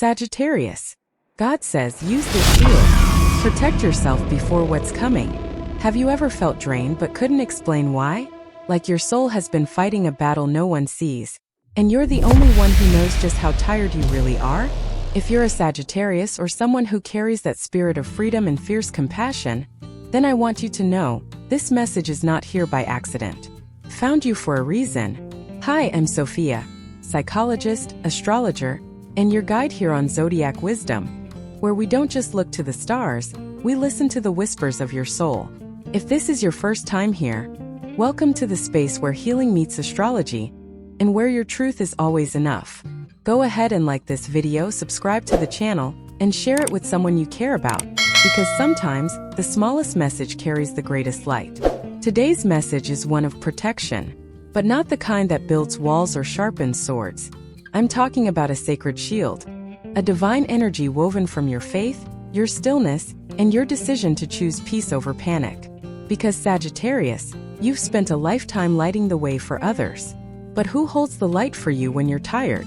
Sagittarius. God says use this shield. Protect yourself before what's coming. Have you ever felt drained but couldn't explain why? Like your soul has been fighting a battle no one sees, and you're the only one who knows just how tired you really are? If you're a Sagittarius or someone who carries that spirit of freedom and fierce compassion, then I want you to know, this message is not here by accident. Found you for a reason. Hi, I'm Sophia, psychologist, astrologer, and your guide here on Zodiac Wisdom, where we don't just look to the stars, we listen to the whispers of your soul. If this is your first time here, welcome to the space where healing meets astrology, and where your truth is always enough. Go ahead and like this video, subscribe to the channel, and share it with someone you care about, because sometimes, the smallest message carries the greatest light. Today's message is one of protection, but not the kind that builds walls or sharpens swords. I'm talking about a sacred shield, a divine energy woven from your faith, your stillness, and your decision to choose peace over panic. Because Sagittarius, you've spent a lifetime lighting the way for others. But who holds the light for you when you're tired?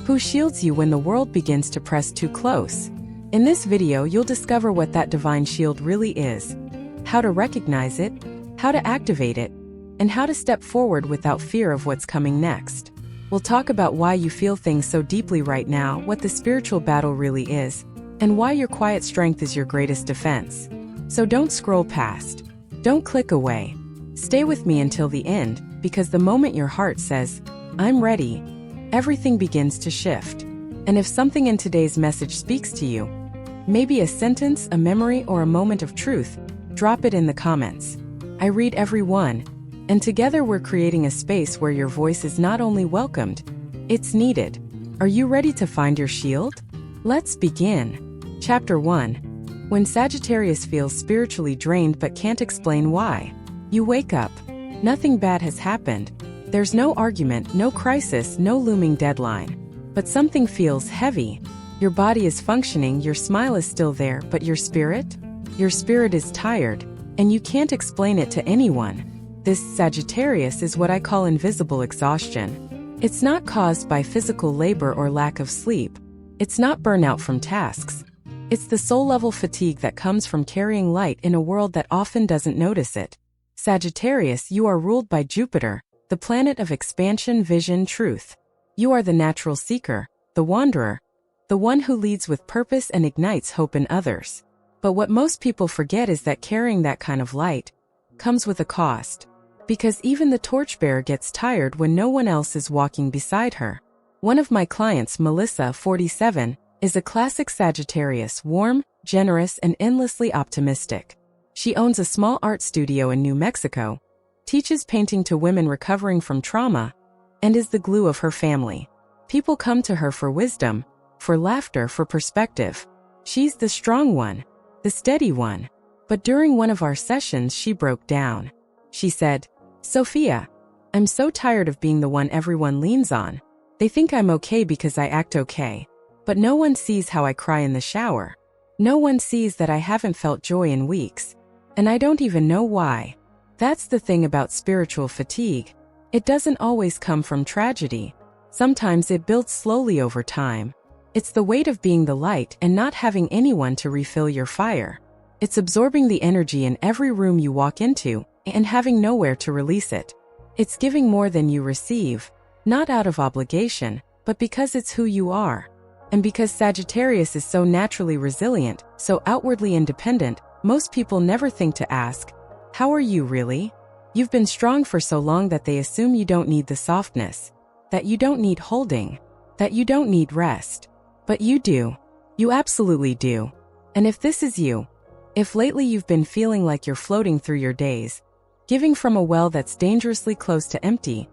Who shields you when the world begins to press too close? In this video, you'll discover what that divine shield really is, how to recognize it, how to activate it, and how to step forward without fear of what's coming next. We'll talk about why you feel things so deeply right now, what the spiritual battle really is, and why your quiet strength is your greatest defense. So don't scroll past. Don't click away. Stay with me until the end, because the moment your heart says, I'm ready, everything begins to shift. And if something in today's message speaks to you, maybe a sentence, a memory, or a moment of truth, drop it in the comments. I read every one, and together we're creating a space where your voice is not only welcomed, it's needed. Are you ready to find your shield? Let's begin. Chapter 1. When Sagittarius feels spiritually drained but can't explain why. You wake up. Nothing bad has happened. There's no argument, no crisis, no looming deadline. But something feels heavy. Your body is functioning, your smile is still there, but your spirit? Your spirit is tired, and you can't explain it to anyone. This Sagittarius is what I call invisible exhaustion. It's not caused by physical labor or lack of sleep. It's not burnout from tasks. It's the soul-level fatigue that comes from carrying light in a world that often doesn't notice it. Sagittarius, you are ruled by Jupiter, the planet of expansion, vision, truth. You are the natural seeker, the wanderer, the one who leads with purpose and ignites hope in others. But what most people forget is that carrying that kind of light comes with a cost. Because even the torchbearer gets tired when no one else is walking beside her. One of my clients, Melissa, 47, is a classic Sagittarius, warm, generous, and endlessly optimistic. She owns a small art studio in New Mexico, teaches painting to women recovering from trauma, and is the glue of her family. People come to her for wisdom, for laughter, for perspective. She's the strong one, the steady one. But during one of our sessions, she broke down. She said, Sophia, I'm so tired of being the one everyone leans on. They think I'm okay because I act okay. But no one sees how I cry in the shower. No one sees that I haven't felt joy in weeks. And I don't even know why. That's the thing about spiritual fatigue. It doesn't always come from tragedy. Sometimes it builds slowly over time. It's the weight of being the light and not having anyone to refill your fire. It's absorbing the energy in every room you walk into and having nowhere to release it. It's giving more than you receive, not out of obligation, but because it's who you are. And because Sagittarius is so naturally resilient, so outwardly independent, most people never think to ask, how are you really? You've been strong for so long that they assume you don't need the softness, that you don't need holding, that you don't need rest. But you do. You absolutely do. And if this is you, if lately you've been feeling like you're floating through your days, giving from a well that's dangerously close to empty,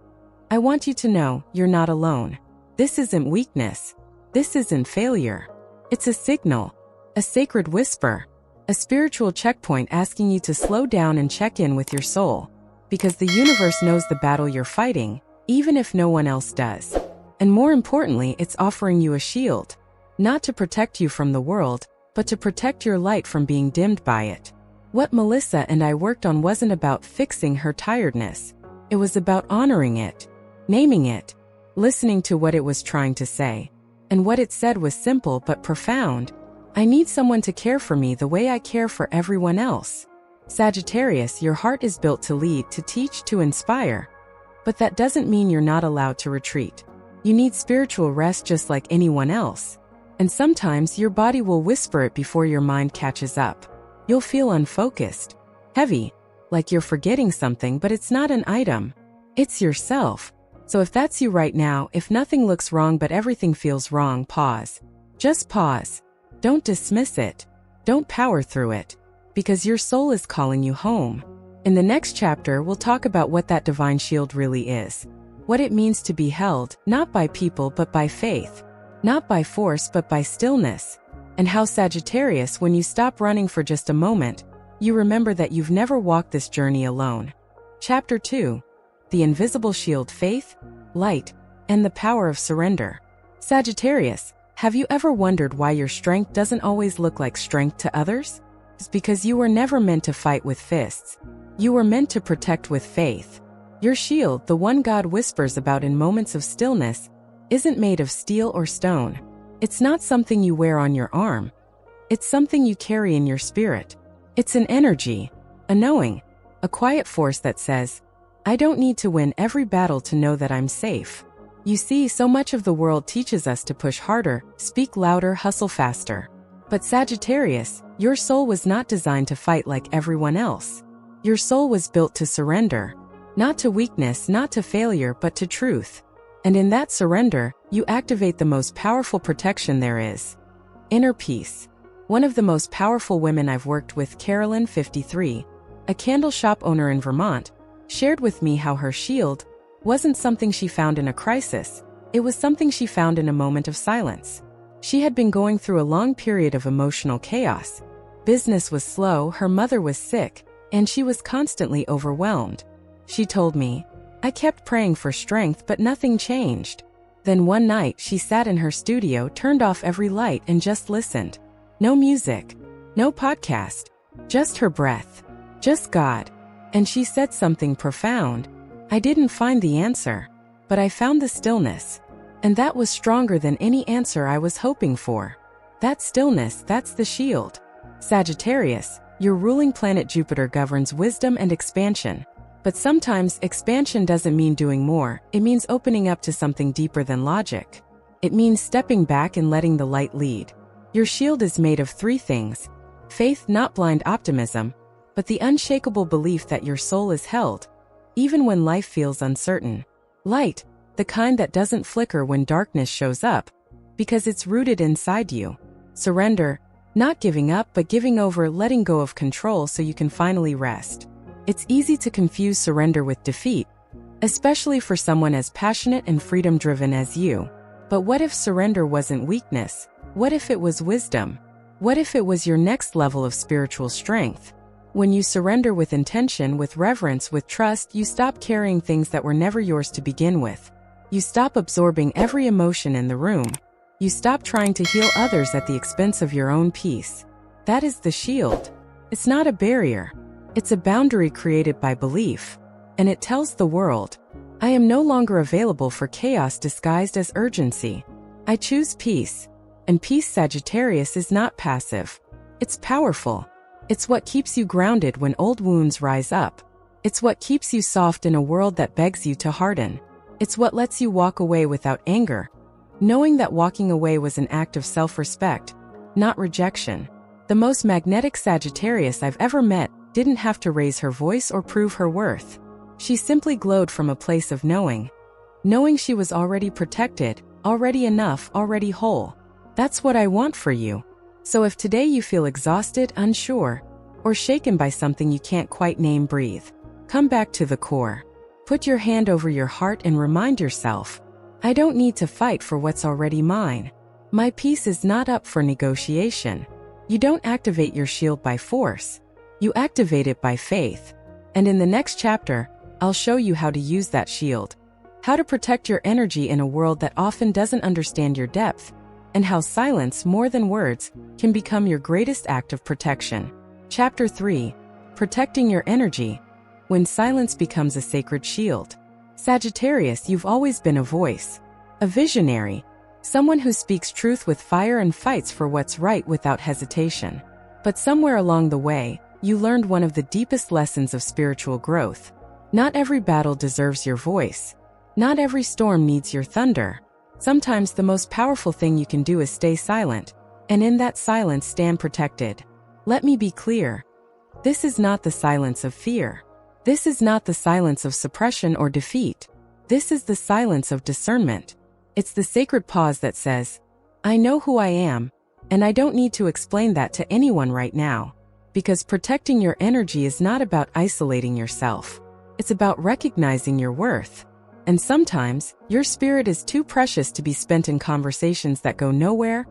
I want you to know you're not alone. This isn't weakness. This isn't failure. It's a signal, a sacred whisper, a spiritual checkpoint asking you to slow down and check in with your soul. Because the universe knows the battle you're fighting, even if no one else does. And more importantly, it's offering you a shield, not to protect you from the world, but to protect your light from being dimmed by it. What Melissa and I worked on wasn't about fixing her tiredness. It was about honoring it, naming it, listening to what it was trying to say, And what it said was simple but profound. I need someone to care for me the way I care for everyone else. Sagittarius, your heart is built to lead, to teach, to inspire. But that doesn't mean you're not allowed to retreat. You need spiritual rest just like anyone else. And sometimes your body will whisper it before your mind catches up. You'll feel unfocused, heavy, like you're forgetting something, but it's not an item. It's yourself. So if that's you right now, if nothing looks wrong but everything feels wrong, pause. Just pause. Don't dismiss it. Don't power through it. Because your soul is calling you home. In the next chapter, we'll talk about what that divine shield really is. What it means to be held, not by people but by faith. Not by force but by stillness. And how Sagittarius, when you stop running for just a moment, you remember that you've never walked this journey alone. Chapter 2. The invisible shield: faith, light, and the power of surrender. Sagittarius, have you ever wondered why your strength doesn't always look like strength to others? It's because you were never meant to fight with fists. You were meant to protect with faith. Your shield, the one God whispers about in moments of stillness, isn't made of steel or stone. It's not something you wear on your arm. It's something you carry in your spirit. It's an energy, a knowing, a quiet force that says, I don't need to win every battle to know that I'm safe. You see, so much of the world teaches us to push harder, speak louder, hustle faster. But Sagittarius, your soul was not designed to fight like everyone else. Your soul was built to surrender. Not to weakness, not to failure, but to truth. And in that surrender, you activate the most powerful protection there is. Inner peace. One of the most powerful women I've worked with, Carolyn, 53, a candle shop owner in Vermont, shared with me how her shield wasn't something she found in a crisis. It was something she found in a moment of silence. She had been going through a long period of emotional chaos. Business was slow, her mother was sick, and she was constantly overwhelmed. She told me, I kept praying for strength, but nothing changed. Then one night she sat in her studio, turned off every light, and just listened. No music, no podcast, just her breath, just God. And she said something profound. I didn't find the answer, but I found the stillness. And that was stronger than any answer I was hoping for. That stillness, that's the shield. Sagittarius, your ruling planet Jupiter governs wisdom and expansion. But sometimes expansion doesn't mean doing more, it means opening up to something deeper than logic. It means stepping back and letting the light lead. Your shield is made of 3 things. Faith, not blind optimism, but the unshakable belief that your soul is held, even when life feels uncertain. Light, the kind that doesn't flicker when darkness shows up, because it's rooted inside you. Surrender, not giving up but giving over, letting go of control so you can finally rest. It's easy to confuse surrender with defeat, especially for someone as passionate and freedom-driven as you. But what if surrender wasn't weakness? What if it was wisdom? What if it was your next level of spiritual strength? When you surrender with intention, with reverence, with trust, you stop carrying things that were never yours to begin with. You stop absorbing every emotion in the room. You stop trying to heal others at the expense of your own peace. That is the shield. It's not a barrier. It's a boundary created by belief. And it tells the world, I am no longer available for chaos disguised as urgency. I choose peace. And peace, Sagittarius, is not passive. It's powerful. It's what keeps you grounded when old wounds rise up. It's what keeps you soft in a world that begs you to harden. It's what lets you walk away without anger, knowing that walking away was an act of self-respect, not rejection. The most magnetic Sagittarius I've ever met didn't have to raise her voice or prove her worth. She simply glowed from a place of knowing she was already protected, already enough, already whole. That's what I want for you. So if today you feel exhausted, unsure, or shaken by something you can't quite name, breathe. Come back to the core. Put your hand over your heart and remind yourself, I don't need to fight for what's already mine. My peace is not up for negotiation. You don't activate your shield by force. You activate it by faith. And in the next chapter, I'll show you how to use that shield, how to protect your energy in a world that often doesn't understand your depth, and how silence, more than words, can become your greatest act of protection. Chapter 3. Protecting your energy. When silence becomes a sacred shield. Sagittarius, you've always been a voice, a visionary, Someone who speaks truth with fire and fights for what's right without hesitation. But somewhere along the way, you learned one of the deepest lessons of spiritual growth. Not every battle deserves your voice. Not every storm needs your thunder. Sometimes the most powerful thing you can do is stay silent, and in that silence stand protected. Let me be clear. This is not the silence of fear. This is not the silence of suppression or defeat. This is the silence of discernment. It's the sacred pause that says, I know who I am, and I don't need to explain that to anyone right now. Because protecting your energy is not about isolating yourself. It's about recognizing your worth. And sometimes, your spirit is too precious to be spent in conversations that go nowhere,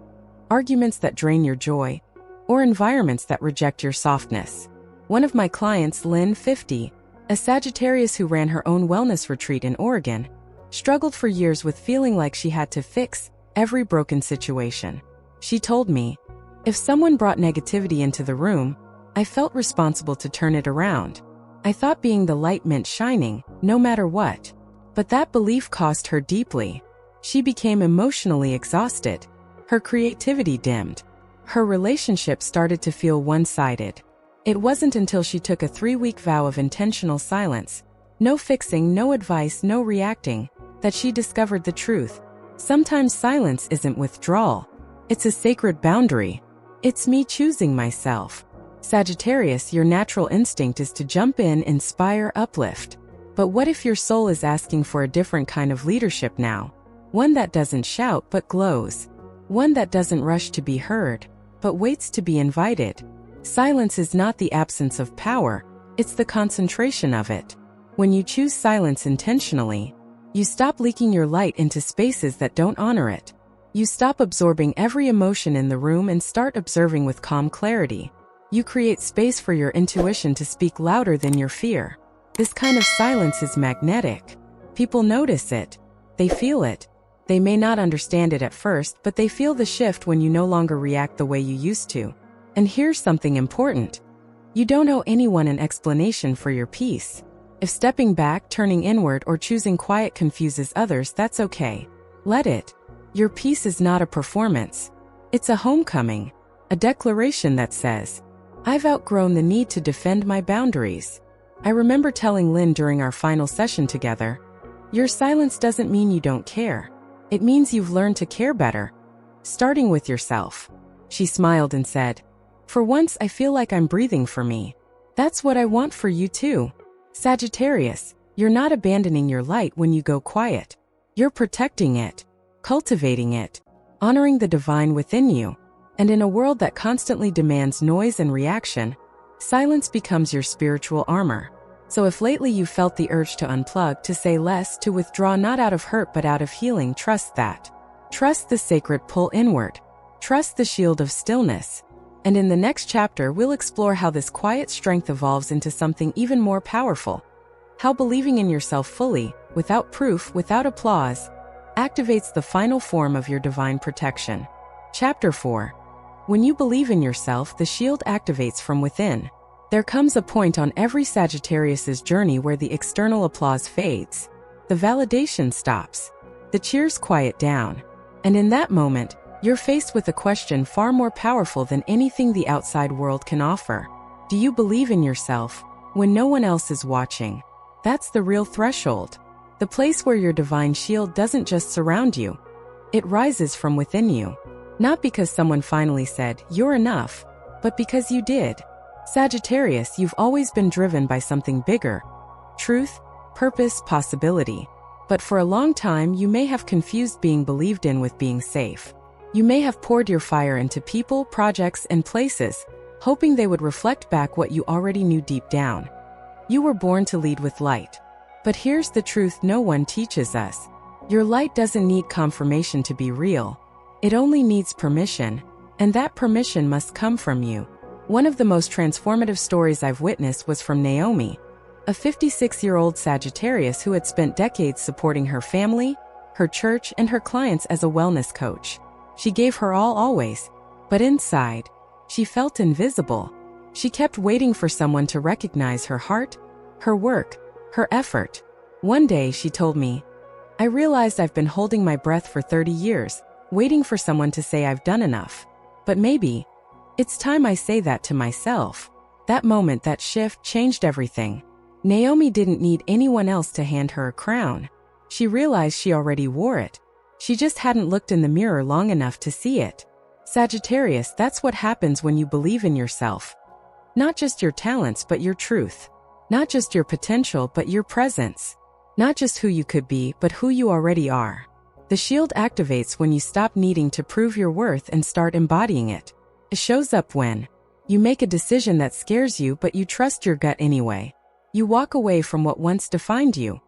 arguments that drain your joy, or environments that reject your softness. One of my clients, Lynn, 50, a Sagittarius who ran her own wellness retreat in Oregon, struggled for years with feeling like she had to fix every broken situation. She told me, if someone brought negativity into the room, I felt responsible to turn it around. I thought being the light meant shining, no matter what. But that belief cost her deeply. She became emotionally exhausted. Her creativity dimmed. Her relationship started to feel one-sided. It wasn't until she took a 3-week vow of intentional silence, no fixing, no advice, no reacting, that she discovered the truth. Sometimes silence isn't withdrawal. It's a sacred boundary. It's me choosing myself. Sagittarius, your natural instinct is to jump in, inspire, uplift. But what if your soul is asking for a different kind of leadership now? One that doesn't shout but glows. One that doesn't rush to be heard, but waits to be invited. Silence is not the absence of power, it's the concentration of it. When you choose silence intentionally, you stop leaking your light into spaces that don't honor it. You stop absorbing every emotion in the room and start observing with calm clarity. You create space for your intuition to speak louder than your fear. This kind of silence is magnetic. People notice it. They feel it. They may not understand it at first, but they feel the shift when you no longer react the way you used to. And here's something important. You don't owe anyone an explanation for your peace. If stepping back, turning inward, or choosing quiet confuses others, that's okay. Let it. Your peace is not a performance. It's a homecoming. A declaration that says, I've outgrown the need to defend my boundaries. I remember telling Lynn during our final session together, your silence doesn't mean you don't care. It means you've learned to care better. Starting with yourself. She smiled and said, for once I feel like I'm breathing for me. That's what I want for you too. Sagittarius, you're not abandoning your light when you go quiet. You're protecting it, cultivating it, honoring the divine within you. And in a world that constantly demands noise and reaction, silence becomes your spiritual armor. So if lately you felt the urge to unplug, to say less, to withdraw not out of hurt but out of healing, trust that. Trust the sacred pull inward. Trust the shield of stillness. And in the next chapter, we'll explore how this quiet strength evolves into something even more powerful. How believing in yourself fully, without proof, without applause, activates the final form of your divine protection. Chapter 4. When you believe in yourself, the shield activates from within. There comes a point on every Sagittarius's journey where the external applause fades. The validation stops. The cheers quiet down. And in that moment, you're faced with a question far more powerful than anything the outside world can offer. Do you believe in yourself when no one else is watching? That's the real threshold. The place where your divine shield doesn't just surround you. It rises from within you. Not because someone finally said, you're enough, but because you did. Sagittarius, you've always been driven by something bigger. Truth, purpose, possibility. But for a long time, you may have confused being believed in with being safe. You may have poured your fire into people, projects, and places, hoping they would reflect back what you already knew deep down. You were born to lead with light. But here's the truth no one teaches us. Your light doesn't need confirmation to be real. It only needs permission, and that permission must come from you. One of the most transformative stories I've witnessed was from Naomi, a 56-year-old Sagittarius who had spent decades supporting her family, her church, and her clients as a wellness coach. She gave her all always, but inside, she felt invisible. She kept waiting for someone to recognize her heart, her work, her effort. One day she told me, I realized I've been holding my breath for 30 years, waiting for someone to say I've done enough. But maybe it's time I say that to myself. That moment, that shift, changed everything. Naomi didn't need anyone else to hand her a crown. She realized she already wore it. She just hadn't looked in the mirror long enough to see it. Sagittarius, that's what happens when you believe in yourself. Not just your talents, but your truth. Not just your potential, but your presence. Not just who you could be, but who you already are. The shield activates when you stop needing to prove your worth and start embodying it. It shows up when you make a decision that scares you, but you trust your gut anyway. You walk away from what once defined you,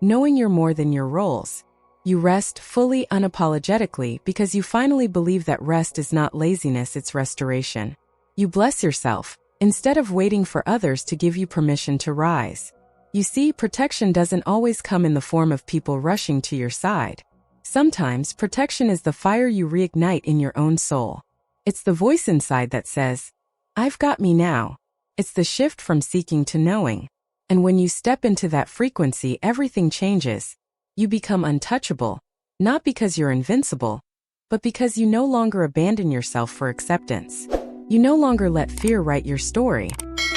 knowing you're more than your roles. You rest fully, unapologetically, because you finally believe that rest is not laziness, it's restoration. You bless yourself, instead of waiting for others to give you permission to rise. You see, protection doesn't always come in the form of people rushing to your side. Sometimes, protection is the fire you reignite in your own soul. It's the voice inside that says, "I've got me now." It's the shift from seeking to knowing. And when you step into that frequency, everything changes. You become untouchable, not because you're invincible, but because you no longer abandon yourself for acceptance. You no longer let fear write your story.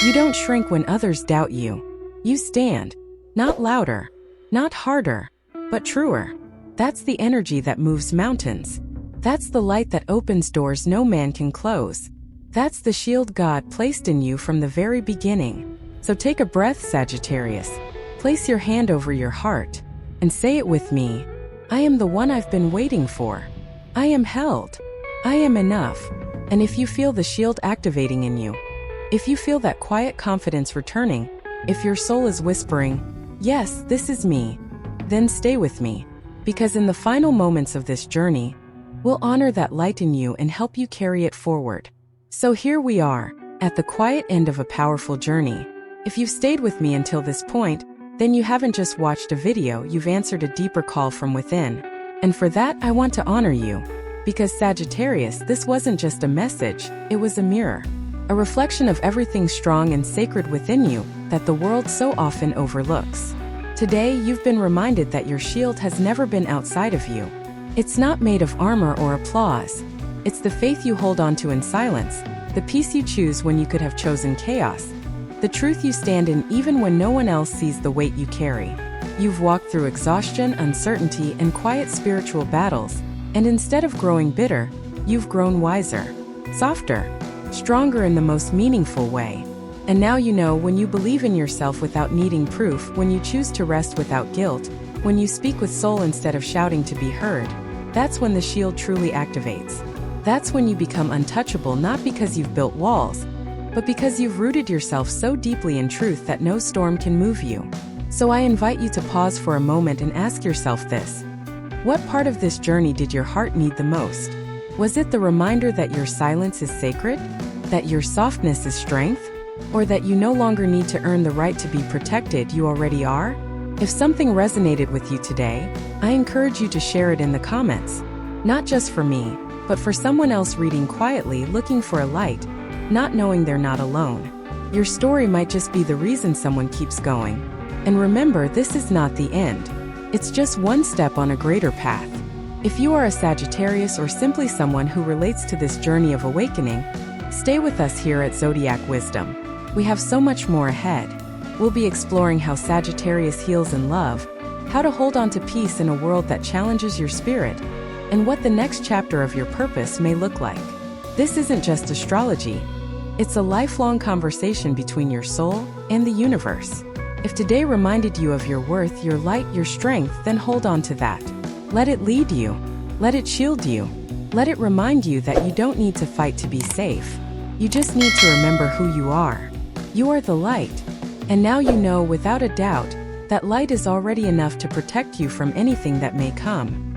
You don't shrink when others doubt you. You stand, not louder, not harder, but truer. That's the energy that moves mountains. That's the light that opens doors no man can close. That's the shield God placed in you from the very beginning. So take a breath, Sagittarius. Place your hand over your heart and say it with me. I am the one I've been waiting for. I am held. I am enough. And if you feel the shield activating in you, if you feel that quiet confidence returning, if your soul is whispering, "Yes, this is me," then stay with me. Because in the final moments of this journey, we'll honor that light in you and help you carry it forward. So here we are, at the quiet end of a powerful journey. If you've stayed with me until this point, then you haven't just watched a video, you've answered a deeper call from within. And for that, I want to honor you. Because Sagittarius, this wasn't just a message, it was a mirror. A reflection of everything strong and sacred within you that the world so often overlooks. Today, you've been reminded that your shield has never been outside of you. It's not made of armor or applause. It's the faith you hold on to in silence, the peace you choose when you could have chosen chaos, the truth you stand in even when no one else sees the weight you carry. You've walked through exhaustion, uncertainty, and quiet spiritual battles, and instead of growing bitter, you've grown wiser, softer, stronger in the most meaningful way. And now you know, when you believe in yourself without needing proof, when you choose to rest without guilt, when you speak with soul instead of shouting to be heard, that's when the shield truly activates. That's when you become untouchable, not because you've built walls, but because you've rooted yourself so deeply in truth that no storm can move you. So I invite you to pause for a moment and ask yourself this. What part of this journey did your heart need the most? Was it the reminder that your silence is sacred? That your softness is strength? Or that you no longer need to earn the right to be protected, you already are? If something resonated with you today, I encourage you to share it in the comments. Not just for me, but for someone else reading quietly, looking for a light, not knowing they're not alone. Your story might just be the reason someone keeps going. And remember, this is not the end. It's just one step on a greater path. If you are a Sagittarius or simply someone who relates to this journey of awakening, stay with us here at Zodiac Wisdom. We have so much more ahead. We'll be exploring how Sagittarius heals in love, how to hold on to peace in a world that challenges your spirit, and what the next chapter of your purpose may look like. This isn't just astrology. It's a lifelong conversation between your soul and the universe. If today reminded you of your worth, your light, your strength, then hold on to that. Let it lead you. Let it shield you. Let it remind you that you don't need to fight to be safe. You just need to remember who you are. You are the light. And now you know without a doubt that light is already enough to protect you from anything that may come.